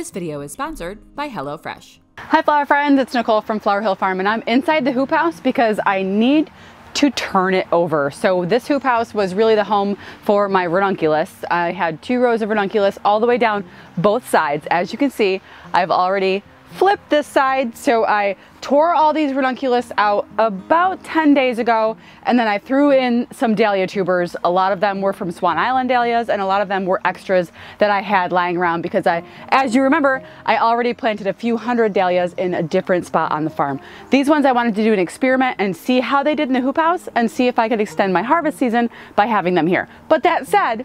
This video is sponsored by HelloFresh. Hi flower friends, it's Nicole from Flower Hill Farm, and I'm inside the hoop house because I need to turn it over. So this hoop house was really the home for my ranunculus. I had 2 rows of ranunculus all the way down both sides. As you can see, I've already flipped this side. So I tore all these ranunculus out about 10 days ago, and then I threw in some dahlia tubers. A lot of them were from Swan Island dahlias, and a lot of them were extras that I had lying around because as you remember, I already planted a few hundred dahlias in a different spot on the farm. These ones I wanted to do an experiment and see how they did in the hoop house and see if I could extend my harvest season by having them here. But that said,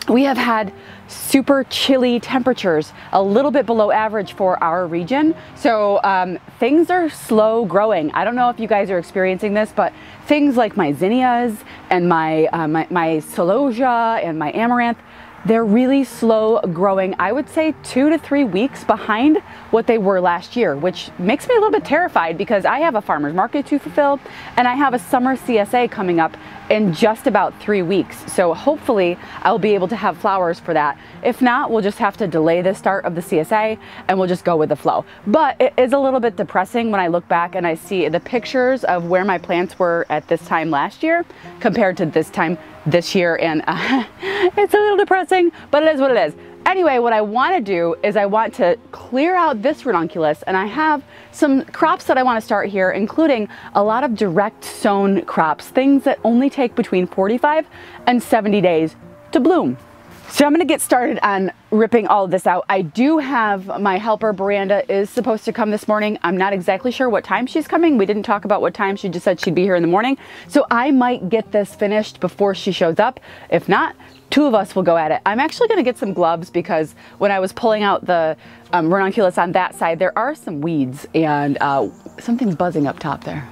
we have had super chilly temperatures, a little bit below average for our region. So things are slow growing. I don't know if you guys are experiencing this, but things like my zinnias and my celosia and my amaranth, they're really slow growing. I would say 2 to 3 weeks behind what they were last year, which makes me a little bit terrified because I have a farmer's market to fulfill and I have a summer CSA coming up in just about 3 weeks. So hopefully I'll be able to have flowers for that. If not, we'll just have to delay the start of the CSA and we'll just go with the flow. But it is a little bit depressing when I look back and I see the pictures of where my plants were at this time last year compared to this time this year, and it's a little depressing, but it is what it is. Anyway, what I want to do is I want to clear out this ranunculus, and I have some crops that I want to start here, including a lot of direct sown crops, things that only take between 45 and 70 days to bloom. So I'm going to get started on ripping all of this out. I do have my helper, Miranda, is supposed to come this morning. I'm not exactly sure what time she's coming. We didn't talk about what time. She just said she'd be here in the morning. So I might get this finished before she shows up. If not, 2 of us will go at it. I'm actually going to get some gloves because when I was pulling out the ranunculus on that side, there are some weeds and something's buzzing up top there.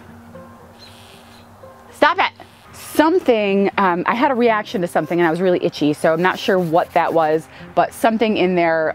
Stop it! Something, I had a reaction to something and I was really itchy, so I'm not sure what that was, but something in there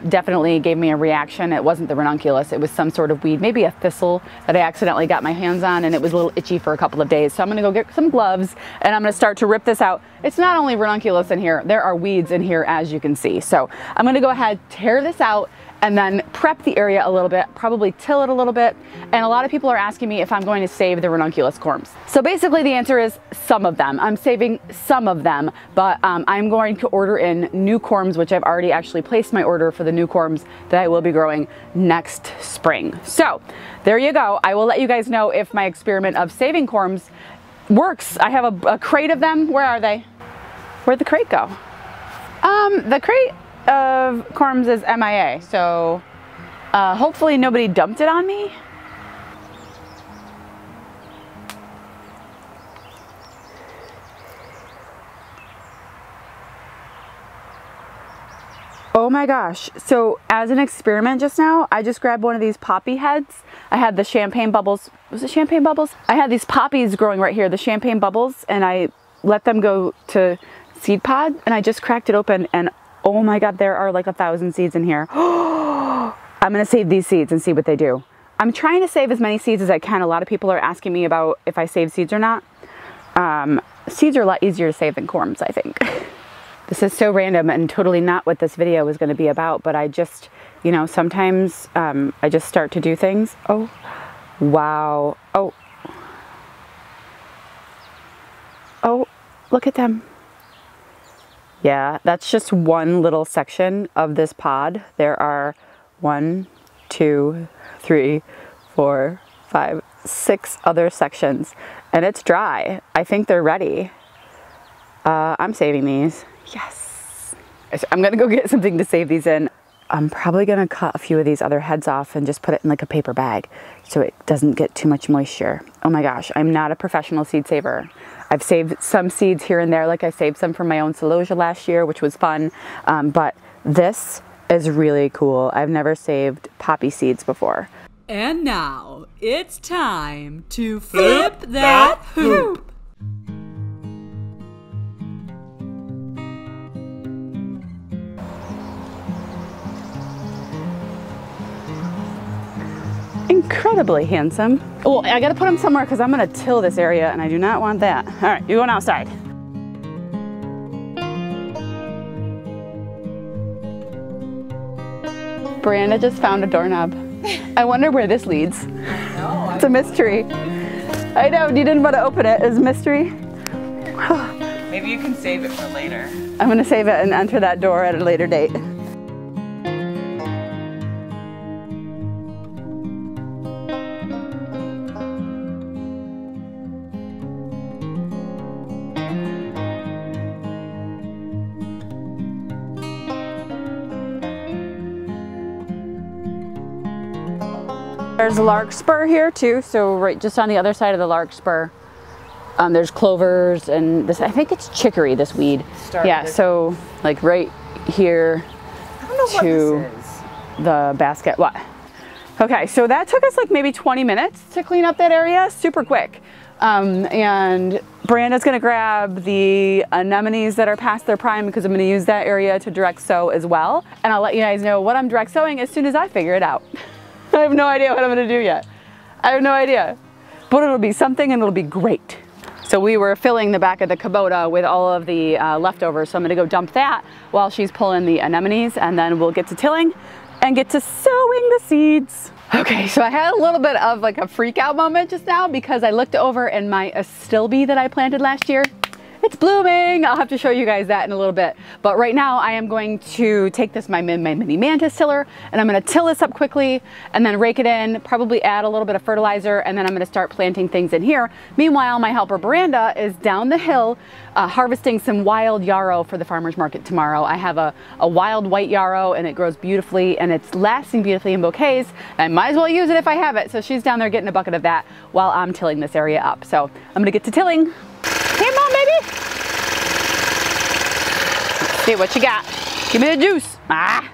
definitely gave me a reaction. It wasn't the ranunculus, it was some sort of weed, maybe a thistle that I accidentally got my hands on, and it was a little itchy for a couple of days. So I'm gonna go get some gloves and I'm gonna start to rip this out. It's not only ranunculus in here, there are weeds in here, as you can see. So I'm gonna go ahead, tear this out, and then prep the area a little bit, probably till it a little bit. And a lot of people are asking me if I'm going to save the ranunculus corms. So basically the answer is some of them. I'm saving some of them, but I'm going to order in new corms, which I've already actually placed my order for the new corms that I will be growing next spring. So there you go. I will let you guys know if my experiment of saving corms works. I have a crate of them. Where are they? Where'd the crate go? The crate of corms is MIA, so hopefully nobody dumped it on me. Oh my gosh, so as an experiment just now, I just grabbed one of these poppy heads. I had the champagne bubbles. Was it champagne bubbles? I had these poppies growing right here, the champagne bubbles, and I let them go to seed pod, and I just cracked it open, and oh my God, there are like 1,000 seeds in here. I'm gonna save these seeds and see what they do. I'm trying to save as many seeds as I can. A lot of people are asking me about if I save seeds or not. Seeds are a lot easier to save than corms, I think. This is so random and totally not what this video is gonna be about, but I just, you know, sometimes I just start to do things. Oh, wow. Oh, look at them. Yeah, that's just one little section of this pod. There are 1, 2, 3, 4, 5, 6 other sections, and it's dry. I think they're ready. I'm saving these. Yes. So I'm gonna go get something to save these in. I'm probably gonna cut a few of these other heads off and just put it in like a paper bag so it doesn't get too much moisture. Oh my gosh, I'm not a professional seed saver. I've saved some seeds here and there, like I saved some from my own celosia last year, which was fun, but this is really cool. I've never saved poppy seeds before. And now it's time to flip that hoop. Incredibly handsome. Well, I gotta put them somewhere because I'm gonna till this area and I do not want that. All right, you're going outside. Brianna just found a doorknob. I wonder where this leads. No, It's a mystery. I know, you didn't want to open it. It's a mystery. maybe you can save it for later. I'm gonna save it and enter that door at a later date. There's a larkspur here too, so right just on the other side of the larkspur, there's clovers and this, I think it's chicory, this weed. Yeah, so like right here to the basket. What? Okay, so that took us like maybe 20 minutes to clean up that area, super quick. And Brianna's gonna grab the anemones that are past their prime because I'm gonna use that area to direct sow as well. And I'll let you guys know what I'm direct sowing as soon as I figure it out. I have no idea what I'm gonna do yet. I have no idea, but it'll be something and it'll be great. So we were filling the back of the Kubota with all of the leftovers, so I'm gonna go dump that while she's pulling the anemones, and then we'll get to tilling and get to sowing the seeds. Okay, so I had a little bit of like a freak out moment just now because I looked over and my astilbe that I planted last year, it's blooming. I'll have to show you guys that in a little bit. But right now I am going to take this, my mini mantis tiller, and I'm gonna till this up quickly and then rake it in, probably add a little bit of fertilizer, and then I'm gonna start planting things in here. Meanwhile, my helper Miranda is down the hill harvesting some wild yarrow for the farmer's market tomorrow. I have a wild white yarrow and it grows beautifully and it's lasting beautifully in bouquets. I might as well use it if I have it. So she's down there getting a bucket of that while I'm tilling this area up. So I'm gonna get to tilling. Come on, baby. Let's see what you got. Give me the juice. Ah.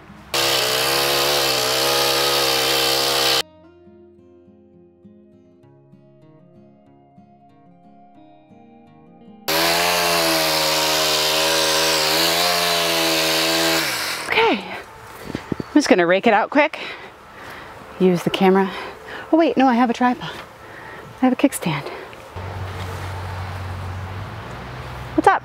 Okay. I'm just gonna rake it out quick. Use the camera. Oh wait, no, I have a tripod. I have a kickstand. What's up?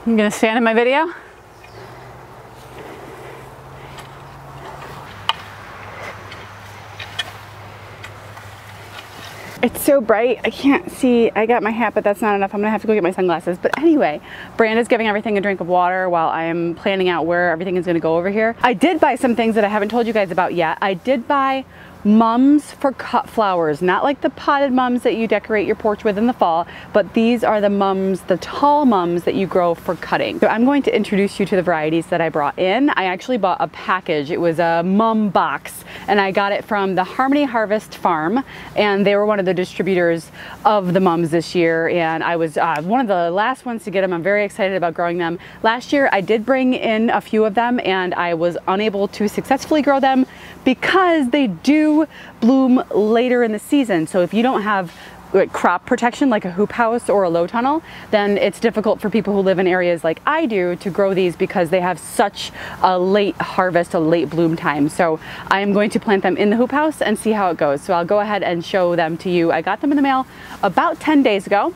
I'm gonna stand in my video. It's so bright, I can't see. I got my hat, but that's not enough. I'm gonna have to go get my sunglasses. But anyway, Miranda's giving everything a drink of water while I am planning out where everything is gonna go over here. I did buy some things that I haven't told you guys about yet. I did buy mums for cut flowers, not like the potted mums that you decorate your porch with in the fall, but these are the mums, the tall mums that you grow for cutting. So I'm going to introduce you to the varieties that I brought in. I actually bought a package. It was a mum box, and I got it from the Harmony Harvest Farm, and they were one of the distributors of the mums this year, and I was one of the last ones to get them. I'm very excited about growing them. Last year I did bring in a few of them and I was unable to successfully grow them because they do bloom later in the season. So if you don't have like crop protection like a hoop house or a low tunnel, then it's difficult for people who live in areas like I do to grow these because they have such a late harvest, a late bloom time. So I am going to plant them in the hoop house and see how it goes. So I'll go ahead and show them to you. I got them in the mail about 10 days ago.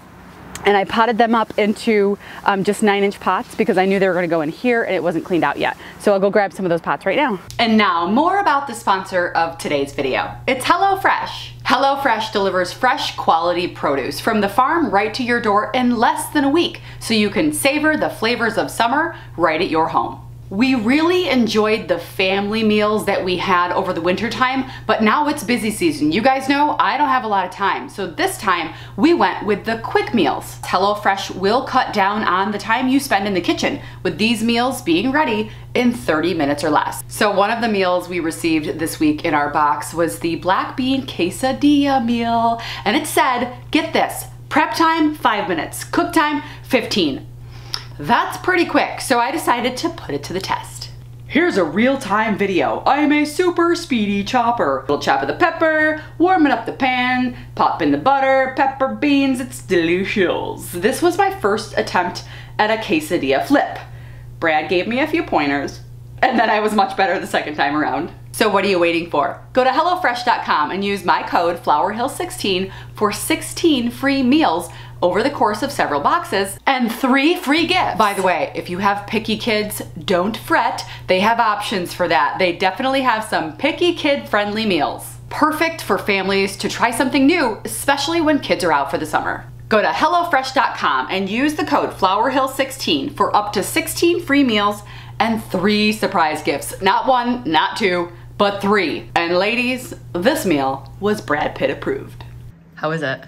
And I potted them up into just 9-inch pots because I knew they were gonna go in here and it wasn't cleaned out yet. So I'll go grab some of those pots right now. And now more about the sponsor of today's video. It's HelloFresh. HelloFresh delivers fresh quality produce from the farm right to your door in less than a week, so you can savor the flavors of summer right at your home. We really enjoyed the family meals that we had over the winter time, but now it's busy season. You guys know I don't have a lot of time, so this time we went with the quick meals. HelloFresh will cut down on the time you spend in the kitchen, with these meals being ready in 30 minutes or less. So one of the meals we received this week in our box was the black bean quesadilla meal, and it said, get this, prep time 5 minutes, cook time 15. That's pretty quick, so I decided to put it to the test. Here's a real-time video. I'm a super speedy chopper. Little chop of the pepper, warming up the pan, pop in the butter, pepper, beans, it's delicious. This was my first attempt at a quesadilla flip. Brad gave me a few pointers, and then I was much better the second time around. So what are you waiting for? Go to HelloFresh.com and use my code FlowerHill16 for 16 free meals over the course of several boxes, and 3 free gifts. By the way, if you have picky kids, don't fret. They have options for that. They definitely have some picky kid-friendly meals. Perfect for families to try something new, especially when kids are out for the summer. Go to HelloFresh.com and use the code FlowerHill16 for up to 16 free meals and 3 surprise gifts. Not 1, not 2, but 3. And ladies, this meal was Brad Pitt approved. How is it?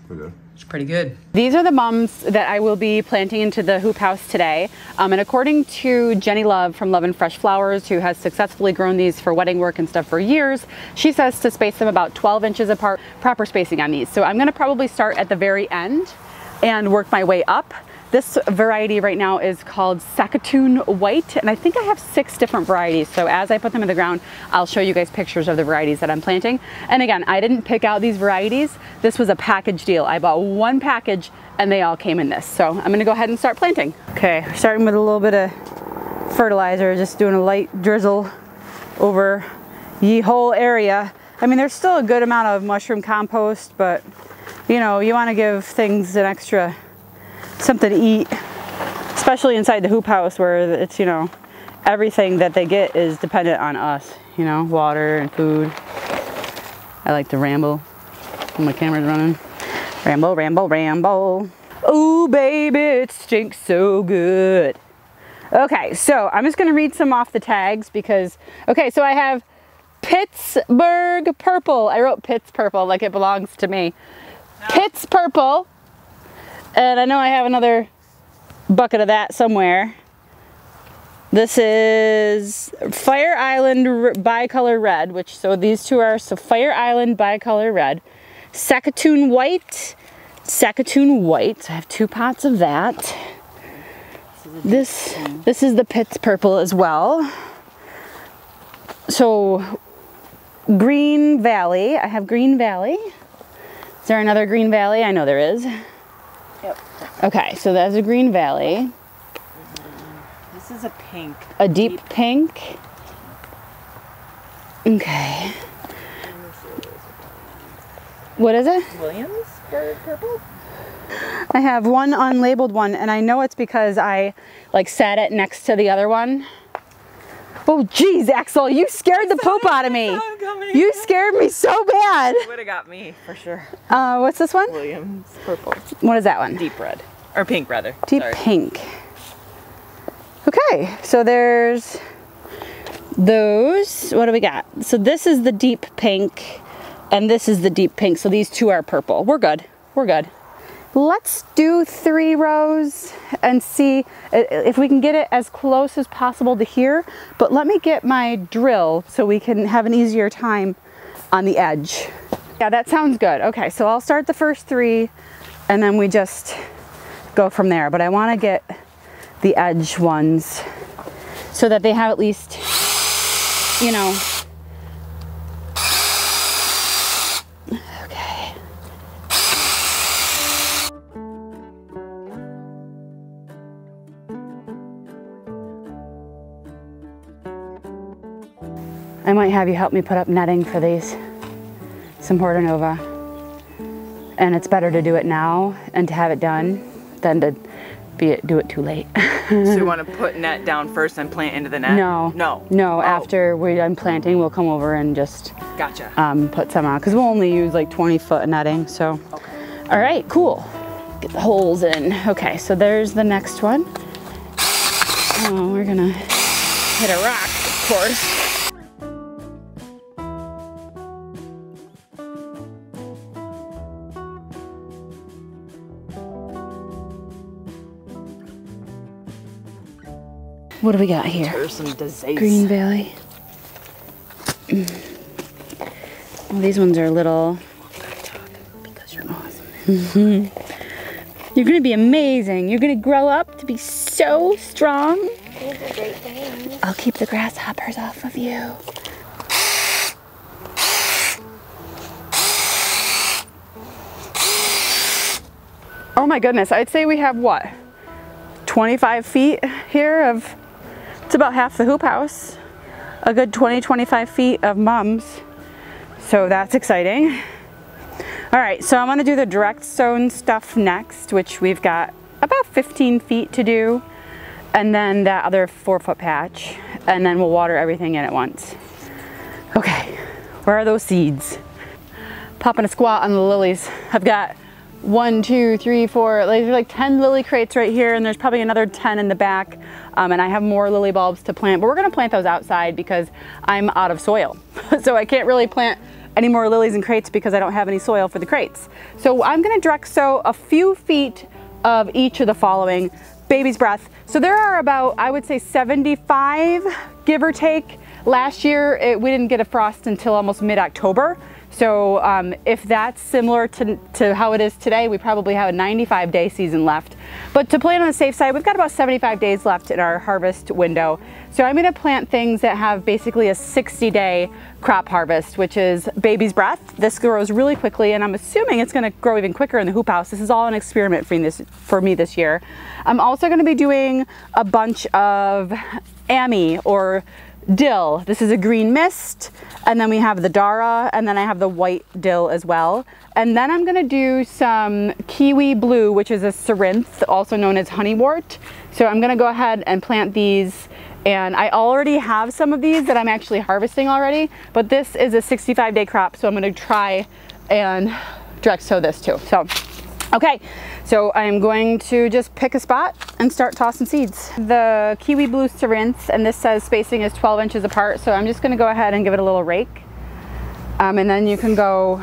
Pretty good. It's pretty good. These are the mums that I will be planting into the hoop house today. And according to Jenny Love from Love and Fresh Flowers, who has successfully grown these for wedding work and stuff for years, she says to space them about 12 inches apart, proper spacing on these. So I'm gonna probably start at the very end and work my way up. This variety right now is called Saskatoon White, and I think I have 6 different varieties. So as I put them in the ground, I'll show you guys pictures of the varieties that I'm planting. And again, I didn't pick out these varieties. This was a package deal. I bought 1 package and they all came in this. So I'm gonna go ahead and start planting. Okay, starting with a little bit of fertilizer, just doing a light drizzle over the whole area. I mean, there's still a good amount of mushroom compost, but you know, you wanna give things an extra something to eat, especially inside the hoop house where it's, you know, everything that they get is dependent on us, you know, water and food. I like to ramble when my camera's running. Ramble, ramble, ramble. Oh baby, it stinks so good. Okay, so I'm just gonna read some off the tags because, okay, so I have Pittsburgh purple. I wrote Pitts purple like it belongs to me. No. Pitts purple. And I know I have another bucket of that somewhere. This is Fire Island Bicolor Red, which, so these 2 are, so Fire Island Bicolor Red. Saskatoon White, Saskatoon White. So I have 2 pots of that. This is the Pitts Purple as well. So Green Valley, I have Green Valley. Is there another Green Valley? I know there is. Yep. Okay, so that's a Green Valley. This is a pink. A deep pink. Okay. What is it? Williamsburg purple? I have 1 unlabeled one, and I know it's because I like sat it next to the other one. Oh geez, Axel, you scared the poop out of me. You scared me so bad. Would have got me for sure. What's this one? Williams purple. What is that one? Deep red. Or pink rather. Deep pink. Okay, so there's those. What do we got? So this is the deep pink and this is the deep pink. So these 2 are purple. We're good. We're good. Let's do 3 rows and see if we can get it as close as possible to here. But let me get my drill so we can have an easier time on the edge. Yeah, that sounds good. Okay, so I'll start the first 3 and then we just go from there. But I want to get the edge ones so that they have at least, you know. Okay. I might have you help me put up netting for these, some Porta Nova. And it's better to do it now and to have it done than to do it too late. So you want to put net down first and plant into the net? No. No. No, Oh. after we're done planting, we'll come over and just Gotcha. put some on, because we'll only use like 20 foot of netting, so. Okay. All right, cool. Get the holes in. Okay, so there's the next one. Oh, we're gonna hit a rock, of course. What do we got here? There's some disease. Green Valley. Well, these ones are a little. Because you're awesome. You're gonna be amazing. You're gonna grow up to be so strong. I'll keep the grasshoppers off of you. Oh my goodness, I'd say we have what? 25 feet here of, it's about half the hoop house. A good 20-25 feet of mums. So that's exciting. All right, so I'm gonna do the direct sown stuff next, which we've got about 15 feet to do, and then that other 4-foot patch, and then we'll water everything in at once. Okay, where are those seeds? Popping a squat on the lilies. I've got 1, 2, 3, 4, there's like 10 lily crates right here, and there's probably another 10 in the back, and I have more lily bulbs to plant, but we're gonna plant those outside because I'm out of soil. So I can't really plant any more lilies in crates because I don't have any soil for the crates. So I'm gonna direct sow a few feet of each of the following. Baby's breath. So there are about, I would say 75, give or take. Last year, we didn't get a frost until almost mid-October. So if that's similar to how it is today, we probably have a 95-day season left. But to plan on the safe side, we've got about 75 days left in our harvest window. So I'm gonna plant things that have basically a 60-day crop harvest, which is baby's breath. This grows really quickly, and I'm assuming it's gonna grow even quicker in the hoop house. This is all an experiment for me this year. I'm also gonna be doing a bunch of Ammi or dill. This is a green mist, and then we have the Dara, and then I have the white dill as well. And then I'm gonna do some kiwi blue, which is a cerinthe, also known as honeywort. So I'm gonna go ahead and plant these, and I already have some of these that I'm actually harvesting already, but this is a 65-day crop, so I'm gonna try and direct sow this too. So, okay, so I'm going to just pick a spot and start tossing seeds. The kiwi blue cerinthe, and this says spacing is 12 inches apart, so I'm just gonna go ahead and give it a little rake. And then you can go,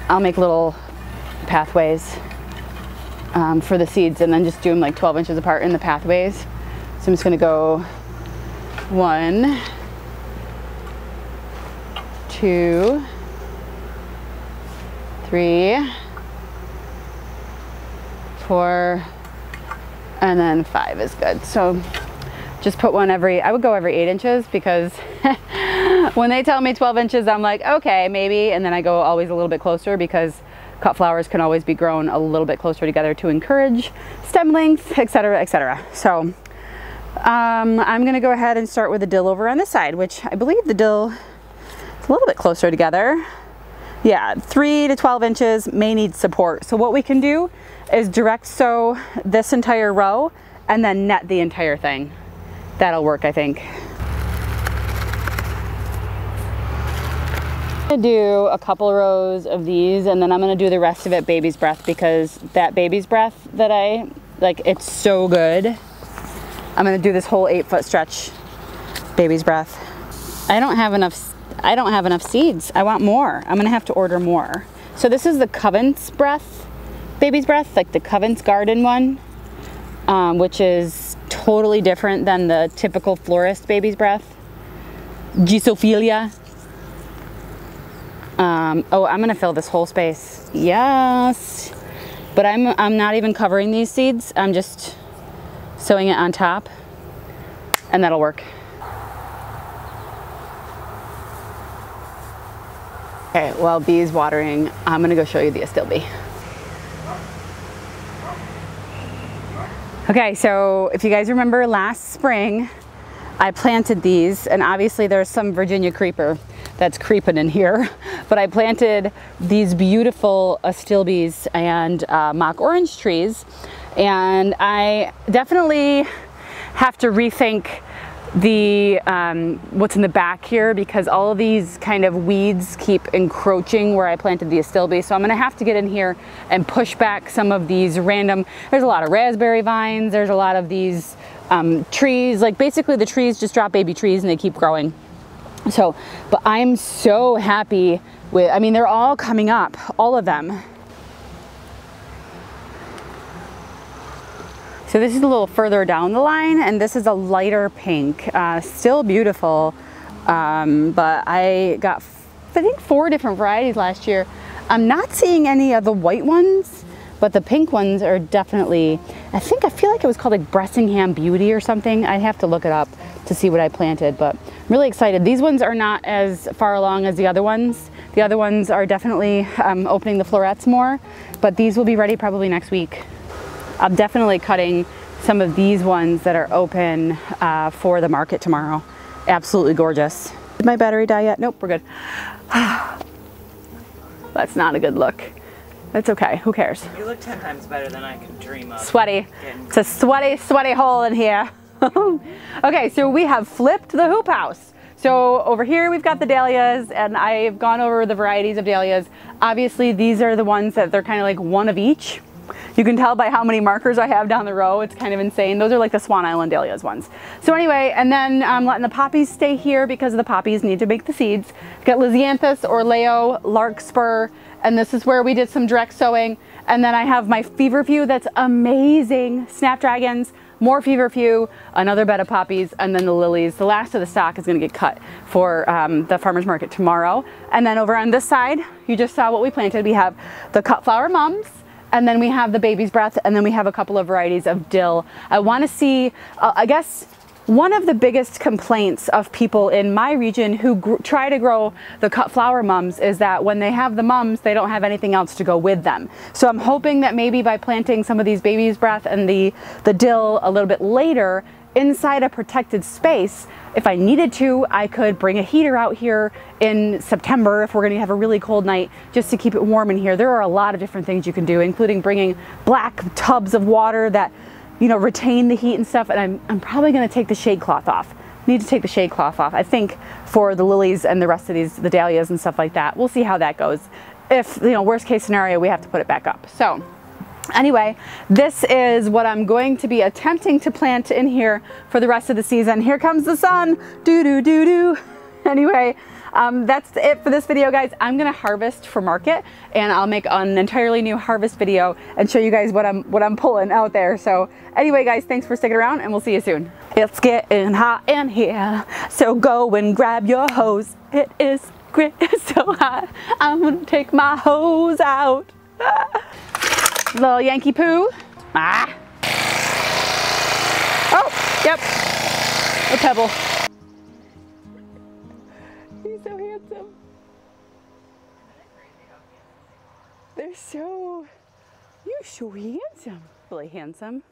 I'll make little pathways for the seeds, and then just do them like 12 inches apart in the pathways. So I'm just gonna go 1, 2, 3, 4, and then 5 is good. So just put one I would go every 8 inches, because when they tell me 12 inches, I'm like, okay, maybe. And then I go always a little bit closer, because cut flowers can always be grown a little bit closer together to encourage stem length, etc., etc. So I'm gonna go ahead and start with the dill over on this side, which I believe the dill is a little bit closer together. Yeah, 3 to 12 inches, may need support. So what we can do is direct sow this entire row and then net the entire thing. That'll work, I think. I'm gonna do a couple rows of these, and then I'm gonna do the rest of it baby's breath, because that baby's breath that I like, it's so good. I'm gonna do this whole 8-foot stretch baby's breath. I don't have enough seeds. I want more. I'm gonna have to order more. So this is the Covent's breath, baby's breath, like the Covent's garden one, which is totally different than the typical florist baby's breath. Gisophilia. Oh, I'm gonna fill this whole space. Yes. But I'm not even covering these seeds. I'm just sewing it on top, and that'll work. Okay, while Bee's watering, I'm gonna go show you the astilbe. Okay, so if you guys remember last spring, I planted these, and obviously there's some Virginia creeper that's creeping in here, but I planted these beautiful astilbes and mock orange trees, and I definitely have to rethink the what's in the back here, because all of these kind of weeds keep encroaching where I planted the astilbe. So I'm gonna have to get in here and push back some of these random, there's a lot of raspberry vines, there's a lot of these trees, like basically the trees just drop baby trees and they keep growing. So, but I'm so happy with, I mean, they're all coming up, all of them. So this is a little further down the line, and this is a lighter pink, still beautiful, but I got, I think 4 different varieties last year. I'm not seeing any of the white ones, but the pink ones are definitely, I feel like it was called like Bressingham Beauty or something. I'd have to look it up to see what I planted, but I'm really excited. These ones are not as far along as the other ones. The other ones are definitely opening the florets more, but these will be ready probably next week. I'm definitely cutting some of these ones that are open for the market tomorrow. Absolutely gorgeous. Did my battery die yet? Nope, we're good. That's not a good look. That's okay, who cares? You look 10 times better than I could dream of. Sweaty. It's a sweaty, sweaty hole in here. Okay, so we have flipped the hoop house. So over here we've got the dahlias, and I've gone over the varieties of dahlias. Obviously these are the ones that they're kind of like one of each. You can tell by how many markers I have down the row. It's kind of insane. Those are like the Swan Island dahlias ones. So anyway, and then I'm letting the poppies stay here because the poppies need to make the seeds. Got Lysianthus, Orleo, Larkspur, and this is where we did some direct sowing. And then I have my feverfew that's amazing. Snapdragons, more feverfew, another bed of poppies, and then the lilies. The last of the stock is gonna get cut for the farmer's market tomorrow. And then over on this side, you just saw what we planted. We have the cut flower mums, and then we have the baby's breath, and then we have a couple of varieties of dill. I wanna see, I guess, one of the biggest complaints of people in my region who try to grow the cut flower mums is that when they have the mums, they don't have anything else to go with them. So I'm hoping that maybe by planting some of these baby's breath and the dill a little bit later inside a protected space, if I needed to, I could bring a heater out here in September if we're gonna have a really cold night just to keep it warm in here. There are a lot of different things you can do, including bringing black tubs of water that, you know, retain the heat and stuff. And I'm probably gonna take the shade cloth off. Need to take the shade cloth off, I think, for the lilies and the rest of these, the dahlias and stuff like that. We'll see how that goes. If, you know, worst case scenario, we have to put it back up. So anyway, this is what I'm going to be attempting to plant in here for the rest of the season. Here comes the sun, doo-doo-doo-doo. Anyway, that's it for this video, guys. I'm gonna harvest for market, and I'll make an entirely new harvest video and show you guys what I'm pulling out there. So anyway, guys, thanks for sticking around, and we'll see you soon. It's getting hot in here, so go and grab your hose. It is so hot, I'm gonna take my hose out. Little Yankee poo. Ah. Oh, yep, a pebble. He's so handsome. You're so handsome. Really handsome.